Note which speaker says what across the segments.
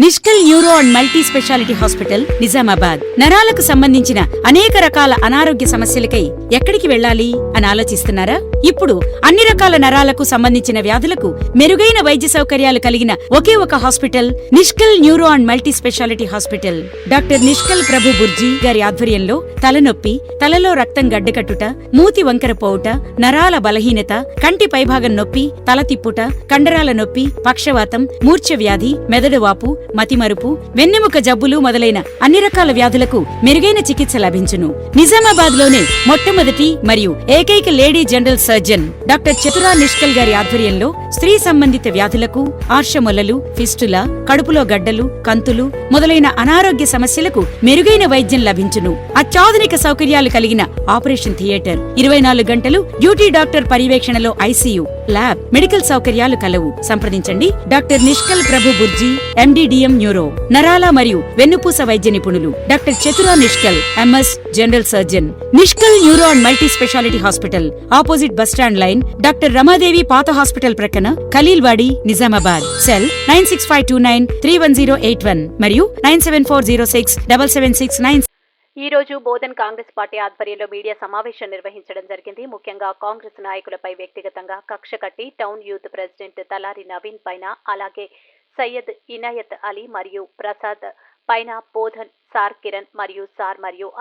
Speaker 1: నిష్కల్ neuro and multi speciality hospital Nizamabad. నరాలకు సంబంధించిన అనేక రకాల అనారోగ్య సమస్యలకై ఎక్కడికి వెళ్ళాలి అని ఆలోచిస్తున్నారా? ఇప్పుడు అన్ని రకాల నరాలకు సంబంధించిన వ్యాధులకు మెరుగైన వైద్య సౌకర్యాలు కలిగిన ఒకే ఒక hospital Nishkal neuro and multi speciality hospital. Doctor Nishkal Prabhu Burji గారి ఆధ్వర్యంలో తలనొప్పి, తలలో రక్తం గడ్డకట్టుట, మూతి వంకర పోవుట, నరాల బలహీనత, కంటి పైభాగం నొప్పి, తల తిప్పుట, కండరాల నొప్పి, పక్షవాతం, మూర్ఛ వ్యాధి, మెదడు వాపు, మతిమరుపు, వెన్నెముక జబ్బులు మొదలైన అన్ని రకాల వ్యాధులకు మెరుగైన చికిత్స లభించును. నిజామాబాద్ లోనే మొట్టమొదటి మరియు ఏకైక lady general surgeon doctor Chatura నిష్కల్ గారి ఆధ్వర్యంలో స్త్రీ సంబంధిత వ్యాధులకు, ఆర్షమొలలు, ఫిస్టులా, కడుపులో గడ్డలు, కంతులు మొదలైన అనారోగ్య సమస్యలకు మెరుగైన వైద్యం లభించును. అత్యాధునిక సౌకర్యాలు కలిగిన ఆపరేషన్ థియేటర్, 24 గంటలు డ్యూటీ డాక్టర్ పర్యవేక్షణలో ఐసీయూ, ల్యాబ్, మెడికల్ సౌకర్యాలు కలవు. సంప్రదించండి doctor Nishkal Prabhu Burji, MD DM neuro, నరాల మరియు వెన్నుపూస వైద్య నిపుణులు doctor Chatura Nishkal, MS general surgeon. Nishkal neuro and multi speciality hospital, opposite bus stand line, doctor Ramadevi పాత హాస్పిటల్ ప్రక్కన, ఖలీల్వాడి, నిజామాబాద్. సెల్ 9652931081 మరియు 9740677696.
Speaker 2: ఈ రోజు బోధన్ కాంగ్రెస్ పార్టీ ఆధ్వర్యంలో మీడియా సమావేశం నిర్వహించడం జరిగింది. ముఖ్యంగా కాంగ్రెస్ నాయకులపై వ్యక్తిగతంగా కక్ష కట్టి town youth president Talari Naveen పైన, అలాగే సయ్యద్ ఇనాయత్ అలీ మరియు ప్రసాద్ పైన బోధన్ సార్ కిరణ్ మరియు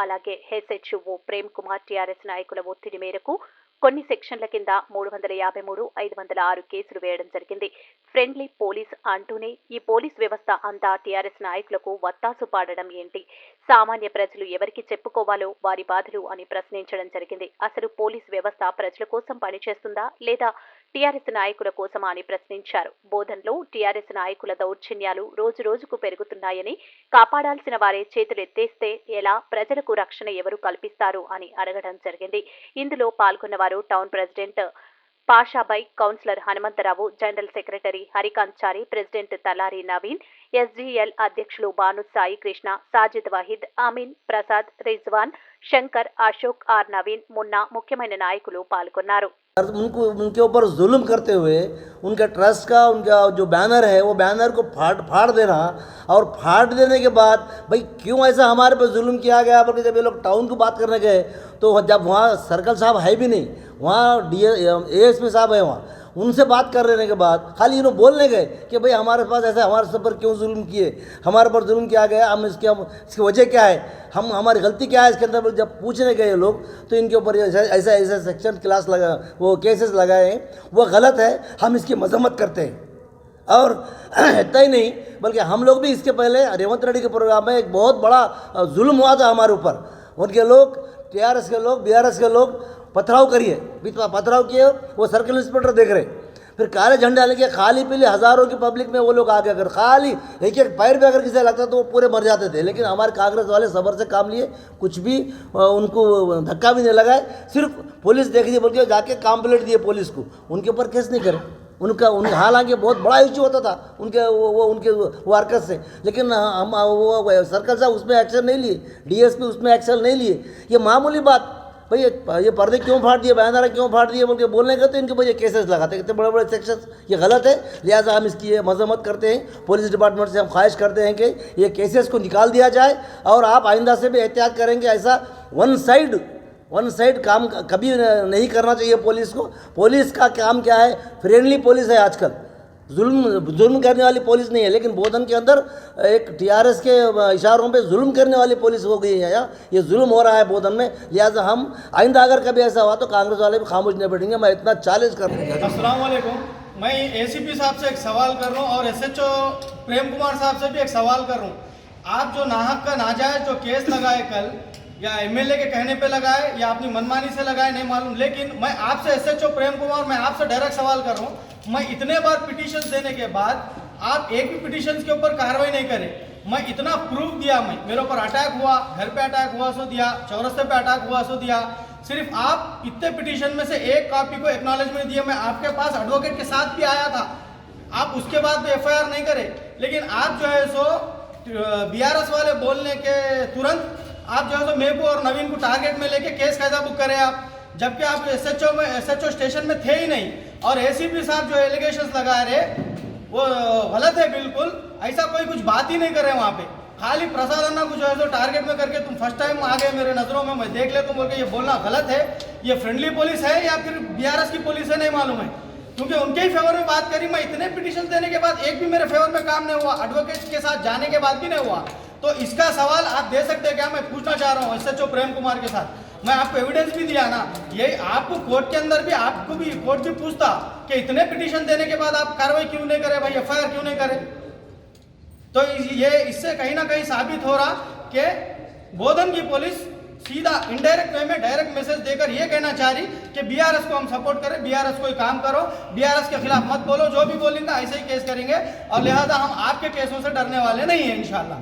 Speaker 2: అలాగే హెచ్ఓ ప్రేమ్ కుమార్ టీఆర్ఎస్ నాయకుల ఒత్తిడి మేరకు కొన్ని సెక్షన్ల కింద 353, 506 కేసులు వేయడం జరిగింది. ఫ్రెండ్లీ పోలీస్ అంటూనే ఈ పోలీస్ వ్యవస్థ అంతా టీఆర్ఎస్ నాయకులకు వత్తాసు పాడడం ఏంటి? సామాన్య ప్రజలు ఎవరికి చెప్పుకోవాలో వారి బాధలు అని ప్రశ్నించడం జరిగింది. అసలు పోలీస్ వ్యవస్థ ప్రజల కోసం పనిచేస్తుందా లేదా టీఆర్ఎస్ నాయకుల కోసమా అని ప్రశ్నించారు. బోధన్లో టీఆర్ఎస్ నాయకుల దౌర్జన్యాలు రోజు రోజుకు పెరుగుతున్నాయని, కాపాడాల్సిన వారే చేతులు ఎత్తేస్తే ఎలా, ప్రజలకు రక్షణ ఎవరు కల్పిస్తారు అని అడగడం జరిగింది. ఇందులో పాల్గొన్న వారు town president Pashabhai, councillor Hanumantharao, general secretary Harikanth Chari, president Talari Naveen, SGL అధ్యక్షులు భాను సాయి కృష్ణ, సాజిద్ వాహిద్, అమీన్, ప్రసాద్, రిజ్వాన్, శంకర్, అశోక్, ఆర్ నవీన్, మున్నా ముఖ్యమైన నాయకులు పాల్గొన్నారు.
Speaker 3: उनके ऊपर जुल्म करते हुए उनका ट्रस्ट का उनका जो बैनर है वो बैनर को फाड़ देना, और फाड़ देने के बाद भाई क्यों ऐसा हमारे पर जुल्म किया गया, बल्कि जब ये लोग टाउन की बात करने गए तो जब वहाँ सर्कल साहब है भी नहीं, वहाँ एएसपी साहब है, वहाँ उनसे बात कर लेने के बाद खाली इन्होंने बोलने गए कि भाई हमारे पास ऐसा, हमारे सब पर क्यों जुल्म किए, हमारे पर जुल्म किया गया, हम इसकी वजह क्या है, हम हमारी गलती क्या है इसके अंदर जब पूछने गए लोग तो इनके ऊपर ऐसा सेक्शन क्लास लगा, वो केसेस लगाए हैं, वो गलत है, हम इसकी मजम्मत करते हैं। और इतना ही नहीं बल्कि हम लोग भी इसके पहले रेवंत रेड्डी के प्रोग्राम में एक बहुत बड़ा जुल्म हुआ था हमारे ऊपर, उनके लोग टीआरएस के लोग, बीआरएस के लोग पथराव किए, वो सर्कल इंस्पेक्टर देख रहे, फिर काले झंडे आने के खाली पीली हज़ारों की पब्लिक में वो लोग आगे अगर खाली एक पैर पे अगर किसी लगता तो वो पूरे मर जाते थे। लेकिन हमारे कांग्रेस वाले सबर से काम लिए, कुछ भी उनको धक्का भी नहीं लगाए, सिर्फ पुलिस देख दी बोल के जाके कंप्लेंट दिए पुलिस को, उनके ऊपर केस नहीं करे। हालांकि बहुत बड़ा इशू होता था उनके वर्कर्स से, लेकिन हम वो सर्कल साहब उसमें एक्शन नहीं लिए, डीएसपी उसमें एक्शन नहीं लिए। ये मामूली बात, भाई ये पर्दे क्यों फाड़ दिए, बैनर क्यों फाड़ दिए बोल के बोलने का, तो इनके ऊपर ये केसेस लगाते हैं, इतने बड़े बड़े सेक्शंस, ये गलत है। लिहाजा हम इसकी मजम्मत करते हैं, पुलिस डिपार्टमेंट से हम ख्वाहिश करते हैं कि ये केसेस को निकाल दिया जाए, और आप आइंदा से भी एहतियात करेंगे, ऐसा वन साइड काम कभी नहीं करना चाहिए पुलिस को। पुलिस का काम क्या है, फ्रेंडली पुलिस है आजकल, जुल्म करने वाली पुलिस नहीं है। लेकिन बोधन के अंदर एक टीआरएस के इशारों पे जुल्म करने वाली पुलिस हो गई है, ये जुल्म हो रहा है बोधन में। लिहाजा हम आइंदा अगर कभी ऐसा हुआ तो कांग्रेस वाले भी खामोश नहीं बैठेंगे। मैं इतना चैलेंज कर रहा हूँ।
Speaker 4: अस्सलाम वालेकुम, मैं एसीपी साहब से एक सवाल कर रहा हूँ और एसएचओ प्रेम कुमार साहब से भी एक सवाल कर रहा हूँ। आप जो नाहक का नाजायज जो केस लगाए कल, या एमएलए के कहने पे लगाए या अपनी मनमानी से लगाए नहीं मालूम, लेकिन मैं आपसे एसएचओ प्रेम कुमार, मैं आपसे डायरेक्ट सवाल कर रहा हूँ, मैं इतने बार पिटीशन देने के बाद आप एक भी पिटीशन के ऊपर कार्रवाई नहीं करे। मैं इतना प्रूफ दिया, मैं मेरे ऊपर अटैक हुआ, घर पे अटैक हुआ सो दिया, चौरस्ते पे अटैक हुआ सो दिया, सिर्फ आप इतने पिटीशन में से एक कॉपी को एक्नॉलेजमेंट दिया। मैं आपके पास एडवोकेट के साथ भी आया था, आप उसके बाद भी एफआईआर नहीं करे। लेकिन आप जो है सो बीआरएस वाले बोलने के तुरंत आप जो है तो मेरे को और नवीन को टारगेट में लेके केस कैसा बुक करें आप, जबकि आप एसएचओ स्टेशन में थे ही नहीं। और एसीपी साहब जो एलिगेशंस लगा रहे वो गलत है बिल्कुल। ऐसा कोई कुछ बात ही नहीं कर रहे वहाँ पे। खाली प्रसाद अन्ना कुछ ऐसा टारगेट में करके तुम फर्स्ट टाइम आ गए मेरे नज़रों में, मैं देख लेता हूँ बोल के ये बोलना गलत है। ये फ्रेंडली पुलिस है या फिर बीआरएस की पुलिस है नहीं मालूम है, क्योंकि उनके ही फेवर में बात करी। मैं इतने पिटीशन देने के बाद एक भी मेरे फेवर में काम नहीं हुआ, एडवोकेट के साथ जाने के बाद भी नहीं हुआ। तो इसका सवाल आप दे सकते हैं क्या? मैं पूछना चाह रहा हूँ SHO प्रेम कुमार के साथ। मैं आपको एविडेंस भी दिया ना, ये आपको कोर्ट के अंदर भी आपको भी कोर्ट भी पूछता कि इतने पिटीशन देने के बाद आप कार्रवाई क्यों नहीं करे भाई, FIR क्यों नहीं करे। तो ये इससे कहीं ना कहीं साबित हो रहा कि बोधन की पुलिस सीधा इनडायरेक्ट वे में डायरेक्ट मैसेज देकर ये कहना चाह रही कि बीआरएस को हम सपोर्ट करें, बीआरएस कोई काम करो, बीआरएस के खिलाफ मत बोलो, जो भी बोलेंगे ऐसे ही केस करेंगे और लिहाजा हम आपके केसों से डरने वाले नहीं हैं इंशाल्लाह।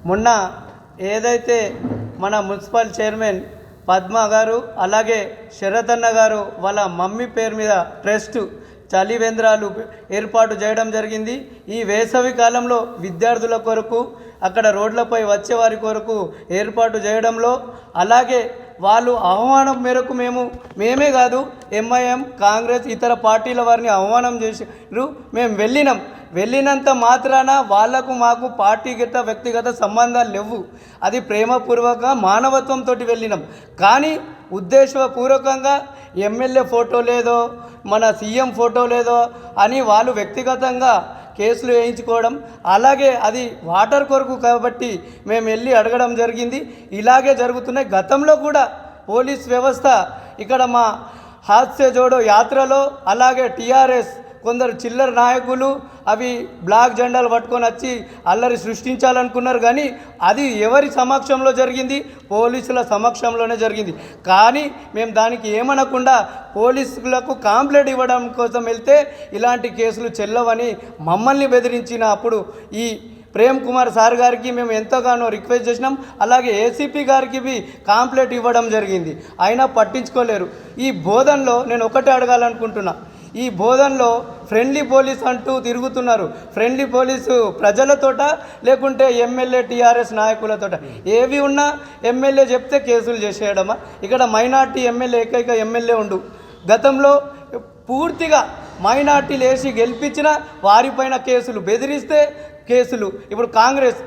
Speaker 5: మొన్న ఏదైతే మన మున్సిపల్ చైర్మన్ పద్మ గారు అలాగే శరత్ అన్న గారు వాళ్ళ మమ్మీ పేరు మీద ట్రస్ట్ చలివేంద్రాలు ఏర్పాటు చేయడం జరిగింది. ఈ వేసవి కాలంలో విద్యార్థుల కొరకు అక్కడ రోడ్లపై వచ్చేవారి కొరకు ఏర్పాటు చేయడంలో, అలాగే వాళ్ళు ఆహ్వానం మేరకు మేమే కాదు ఎంఐఎం కాంగ్రెస్ ఇతర పార్టీల వారిని ఆహ్వానం చేసారు. మేము వెళ్ళినంత మాత్రాన వాళ్లకు మాకు పార్టీగత వ్యక్తిగత సంబంధాలు లేవు. అది ప్రేమపూర్వక మానవత్వంతో వెళ్ళినాం. కానీ ఉద్దేశపూర్వకంగా ఎమ్మెల్యే ఫోటో లేదో మన సీఎం ఫోటో లేదో అని వాళ్ళు వ్యక్తిగతంగా కేసులు వేయించుకోవడం, అలాగే అది వాటర్ కొరకు కాబట్టి మేము వెళ్ళి అడగడం జరిగింది. ఇలాగే జరుగుతున్నాయి. గతంలో కూడా పోలీస్ వ్యవస్థ ఇక్కడ మా హాత్సే జోడో యాత్రలో అలాగే టీఆర్ఎస్ కొందరు చిల్లర నాయకులు అవి బ్లాక్ జెండాలు పట్టుకొని వచ్చి అల్లరి సృష్టించాలనుకున్నారు. కానీ అది ఎవరి సమక్షంలో జరిగింది? పోలీసుల సమక్షంలోనే జరిగింది. కానీ మేము దానికి ఏమనకుండా పోలీసులకు కంప్లైంట్ ఇవ్వడం కోసం వెళ్తే ఇలాంటి కేసులు చెల్లవని మమ్మల్ని బెదిరించిన అప్పుడు ఈ ప్రేమ్ కుమార్ సార్ గారికి మేము ఎంతగానో రిక్వెస్ట్ చేసినాం. అలాగే ఏసీపీ గారికి బి కంప్లైంట్ ఇవ్వడం జరిగింది. అయినా పట్టించుకోలేరు. ఈ బోధనలో నేను ఒకటే అడగాలనుకుంటున్నా, ఈ బోధనలో ఫ్రెండ్లీ పోలీస్ అంటూ తిరుగుతున్నారు. ఫ్రెండ్లీ పోలీసు ప్రజలతోట లేకుంటే ఎమ్మెల్యే టీఆర్ఎస్ నాయకులతోట? ఏవి ఉన్నా ఎమ్మెల్యే చెప్తే కేసులు చేసేయడమా? ఇక్కడ మైనార్టీ ఎమ్మెల్యే ఏకైక ఎమ్మెల్యే ఉండు. గతంలో పూర్తిగా మైనార్టీలు వేసి గెలిపించిన వారిపైన కేసులు, బెదిరిస్తే కేసులు. ఇప్పుడు కాంగ్రెస్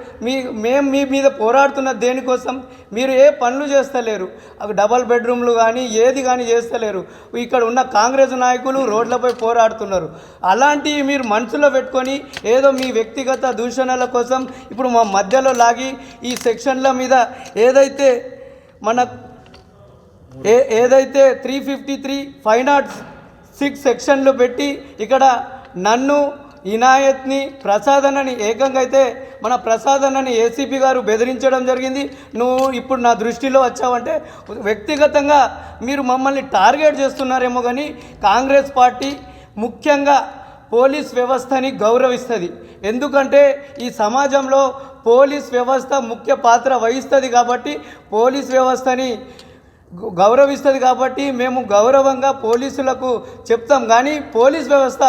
Speaker 5: మేము మీ మీద పోరాడుతున్న దేనికోసం? మీరు ఏ పనులు చేస్తలేరు. డబల్ బెడ్రూమ్లు కానీ ఏది కానీ చేస్తలేరు. ఇక్కడ ఉన్న కాంగ్రెస్ నాయకులు రోడ్లపై పోరాడుతున్నారు. అలాంటివి మీరు మనసులో పెట్టుకొని ఏదో మీ వ్యక్తిగత దూషణల కోసం ఇప్పుడు మా మధ్యలో లాగి ఈ సెక్షన్ల మీద ఏదైతే 353, 506 సెక్షన్లు పెట్టి ఇక్కడ నన్ను ఇనాయత్ని ప్రసాద్ అన్నని ఏకంగా అయితే మన ప్రసాద్ అన్నని ఏసీపీ గారు బెదిరించడం జరిగింది. నువ్వు ఇప్పుడు నా దృష్టిలో వచ్చావంటే వ్యక్తిగతంగా మీరు మమ్మల్ని టార్గెట్ చేస్తున్నారేమో. కానీ కాంగ్రెస్ పార్టీ ముఖ్యంగా పోలీస్ వ్యవస్థని గౌరవిస్తుంది. ఎందుకంటే ఈ సమాజంలో పోలీస్ వ్యవస్థ ముఖ్య పాత్ర వహిస్తుంది కాబట్టి, పోలీస్ వ్యవస్థని గౌరవిస్తుంది కాబట్టి మేము గౌరవంగా పోలీసులకు చెప్తాం. కానీ పోలీస్ వ్యవస్థ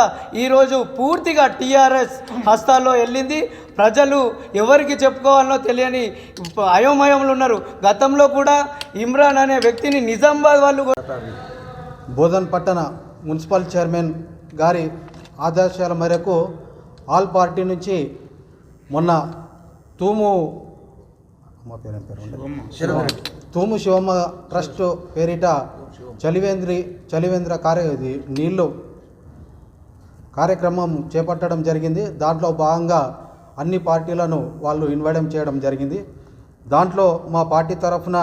Speaker 5: ఈరోజు పూర్తిగా టీఆర్ఎస్ హస్తాల్లో వెళ్ళింది. ప్రజలు ఎవరికి చెప్పుకోవాలనో తెలియని అయోమయంలో ఉన్నారు. గతంలో కూడా ఇమ్రాన్ అనే వ్యక్తిని నిజామాబాద్ వాళ్ళు
Speaker 6: బోధన్ పట్టణ మున్సిపల్ చైర్మన్ గారి ఆదేశాల మేరకు ఆల్ పార్టీ నుంచి మొన్న తూము శివమ్మ ట్రస్ట్ పేరిట చలివేంద్ర నీళ్ళు కార్యక్రమం చేపట్టడం జరిగింది. దాంట్లో భాగంగా అన్ని పార్టీలను వాళ్ళు ఇన్వైట్ చేయడం జరిగింది. దాంట్లో మా పార్టీ తరఫున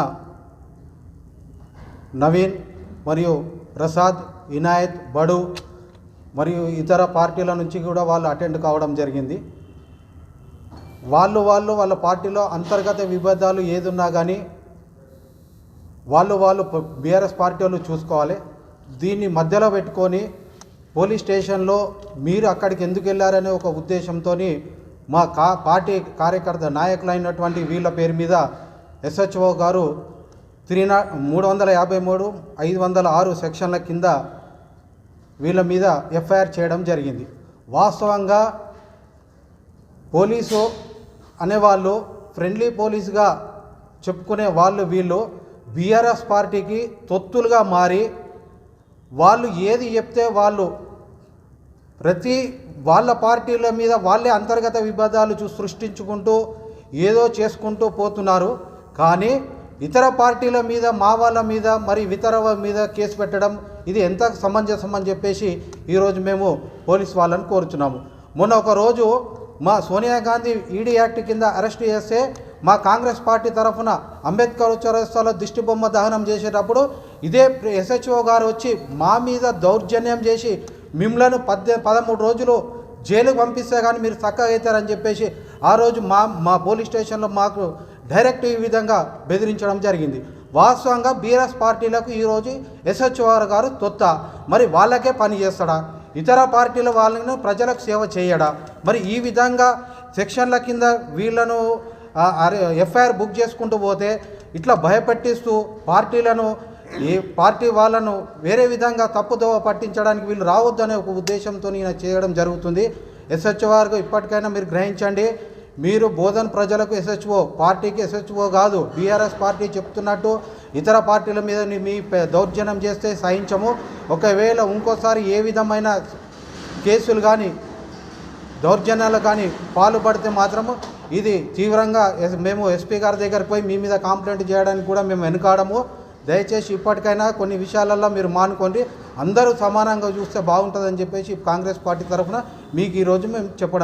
Speaker 6: నవీన్ మరియు ప్రసాద్, ఇనాయత్, బడు మరియు ఇతర పార్టీల నుంచి కూడా వాళ్ళు అటెండ్ కావడం జరిగింది. వాళ్ళ పార్టీలో అంతర్గత విభేదాలు ఏదున్నా కానీ వాళ్ళు బీఆర్ఎస్ పార్టీ వాళ్ళు చూసుకోవాలి. దీన్ని మధ్యలో పెట్టుకొని పోలీస్ స్టేషన్లో మీరు అక్కడికి ఎందుకు వెళ్ళారనే ఒక ఉద్దేశంతో మా పార్టీ కార్యకర్త నాయకులైనటువంటి వీళ్ళ పేరు మీద SHO గారు 353, 506 సెక్షన్ల కింద వీళ్ళ మీద FIR చేయడం జరిగింది. వాస్తవంగా పోలీసు అనేవాళ్ళు ఫ్రెండ్లీ పోలీసుగా చెప్పుకునే వీళ్ళు బీఆర్ఎస్ పార్టీకి తొత్తులుగా మారి వాళ్ళు ఏది చెప్తే వాళ్ళు ప్రతి వాళ్ళ పార్టీల మీద వాళ్ళే అంతర్గత విభేదాలు సృష్టించుకుంటూ ఏదో చేసుకుంటూ పోతున్నారు. కానీ ఇతర పార్టీల మీద, మా వాళ్ళ మీద, మరి ఇతర మీద కేసు పెట్టడం ఇది ఎంత సమంజసం అని చెప్పేసి ఈరోజు మేము పోలీస్ వాళ్ళని కోరుచున్నాము. మొన్న ఒక రోజు మా సోనియా గాంధీ ఈడీ యాక్ట్ కింద అరెస్ట్ చేస్తే మా కాంగ్రెస్ పార్టీ తరఫున అంబేద్కర్ చౌరస్తాలో దిష్టి బొమ్మ దహనం చేసేటప్పుడు ఇదే ఎస్హెచ్ఓ గారు వచ్చి మా మీద దౌర్జన్యం చేసి మిమ్మలను 13 రోజులు జైలుకు పంపిస్తే కానీ మీరు చక్కగా అవుతారని చెప్పేసి ఆ రోజు మా పోలీస్ స్టేషన్లో మాకు డైరెక్ట్ ఈ విధంగా బెదిరించడం జరిగింది. వాస్తవంగా బీఆర్ఎస్ పార్టీలకు ఈరోజు ఎస్హెచ్ఓ గారు తొత్త, మరి వాళ్ళకే పని చేస్తాడా? ఇతర పార్టీల వాళ్ళను ప్రజలకు సేవ చేయడా? మరి ఈ విధంగా సెక్షన్ల కింద వీళ్ళను ఎఫ్ఐఆర్ బుక్ చేసుకుంటూ పోతే ఇట్లా భయపెట్టిస్తూ పార్టీలను, ఈ పార్టీ వాళ్ళను వేరే విధంగా తప్పుదోవ పట్టించడానికి వీళ్ళు రావద్దనే ఒక ఉద్దేశంతో ఈయన చేయడం జరుగుతుంది. ఎస్హెచ్ఓ గారు ఇప్పటికైనా మీరు గ్రహించండి. మీరు బోధన్ ప్రజలకు ఎస్హెచ్ఓ, పార్టీకి ఎస్హెచ్ఓ కాదు. బీఆర్ఎస్ పార్టీ చెప్తున్నట్టు ఇతర పార్టీల మీద మీ దౌర్జన్యం చేస్తే సహించము. ఒకవేళ ఇంకోసారి ఏ విధమైన కేసులు కానీ దౌర్జన్యాలు కానీ పాల్పడితే మాత్రము ఇది తీవ్రంగా మేము ఎస్పీ గారి దగ్గరికి పోయి మీ మీద కంప్లైంట్ చేయడానికి కూడా మేము వెనుకాడము. దయచేసి ఇప్పటికైనా కొన్ని విషయాలలో మీరు మానుకోండి. అందరూ సమానంగా చూస్తే బాగుంటుందని చెప్పేసి కాంగ్రెస్ పార్టీ తరఫున మీకు ఈరోజు మేము చెప్పడం